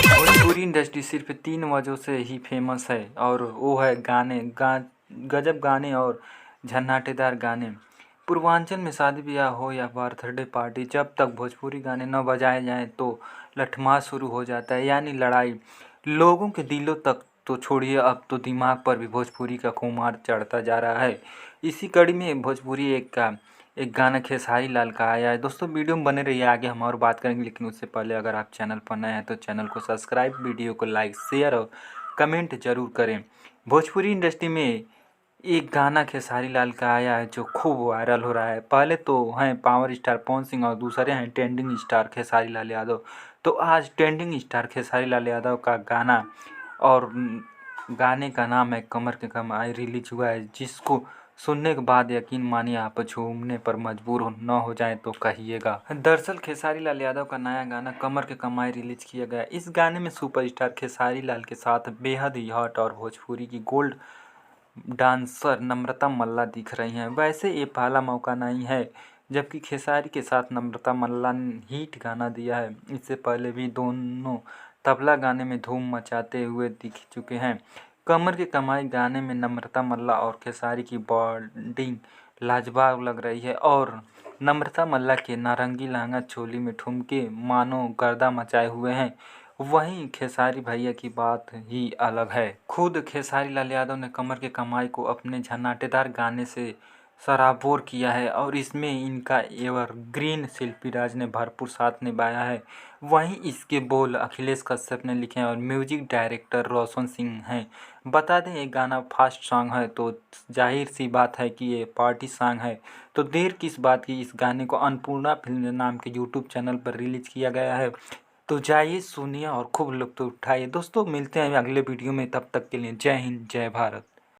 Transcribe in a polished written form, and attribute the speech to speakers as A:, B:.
A: Bhojpuri industry सिर्फ 3 वजहों से ही फेमस है और वो है गजब गाने और झन्नाटेदार गाने। पूर्वांचल में शादी ब्याह हो या बर्थडे पार्टी, जब तक भोजपुरी गाने न बजाए जाएं तो लठमार शुरू हो जाता है, यानी लड़ाई। लोगों के दिलों तक तो छोड़िए, अब तो दिमाग पर भी भोजपुरी का खुमार चढ़ता जा रहा है। इसी कड़ी में भोजपुरी एक गाना खेसारी लाल का आया है। दोस्तों वीडियो में बने रहिए, आगे हम और बात करेंगे, लेकिन उससे पहले अगर आप चैनल पर नए हैं तो चैनल को सब्सक्राइब, वीडियो को लाइक, शेयर और कमेंट जरूर करें। भोजपुरी इंडस्ट्री में एक गाना खेसारी लाल का आया है जो खूब वायरल हो रहा है। पहले तो हैं पावर स्टार पवन सिंह और दूसरे हैं ट्रेंडिंग स्टार खेसारी लाल यादव। तो आज ट्रेंडिंग स्टार खेसारी लाल यादव का गाना और गाने का नाम है कमर के कमाई रिलीज हुआ है, जिसको सुनने के बाद यकीन मानिए आप झूमने पर मजबूर न हो जाए तो कहिएगा। दरअसल खेसारी लाल यादव का नया गाना कमर के कमाई रिलीज किया गया। इस गाने में सुपरस्टार खेसारी लाल के साथ बेहद ही हॉट और भोजपुरी की गोल्ड डांसर नम्रता मल्ला दिख रही हैं। वैसे ये पहला मौका नहीं है जबकि खेसारी के साथ नम्रता मल्ला ने हिट गाना दिया है। इससे पहले भी दोनों तबला गाने में धूम मचाते हुए दिख चुके हैं। कमर की कमाई गाने में नम्रता मल्ला और खेसारी की बॉन्डिंग लाजवाब लग रही है और नम्रता मल्ला के नारंगी लहंगा चोली में ठुमके मानो गर्दा मचाए हुए हैं। वहीं खेसारी भैया की बात ही अलग है। खुद खेसारी लाल यादव ने कमर के कमाई को अपने झन्नाटेदार गाने से सराबोर किया है और इसमें इनका एवरग्रीन शिल्पी राज ने भरपूर साथ निभाया है। वहीं इसके बोल अखिलेश कश्यप ने लिखे हैं और म्यूजिक डायरेक्टर रोशन सिंह हैं। बता दें ये गाना फास्ट सॉन्ग है तो जाहिर सी बात है कि ये पार्टी सॉन्ग है। तो देर किस बात की, इस गाने को अन्नपूर्णा फिल्म नाम के यूट्यूब चैनल पर रिलीज किया गया है। तो जाइए सुनिए और खूब लुत्फ उठाइए। दोस्तों मिलते हैं अगले वीडियो में, तब तक के लिए जय हिंद जय भारत।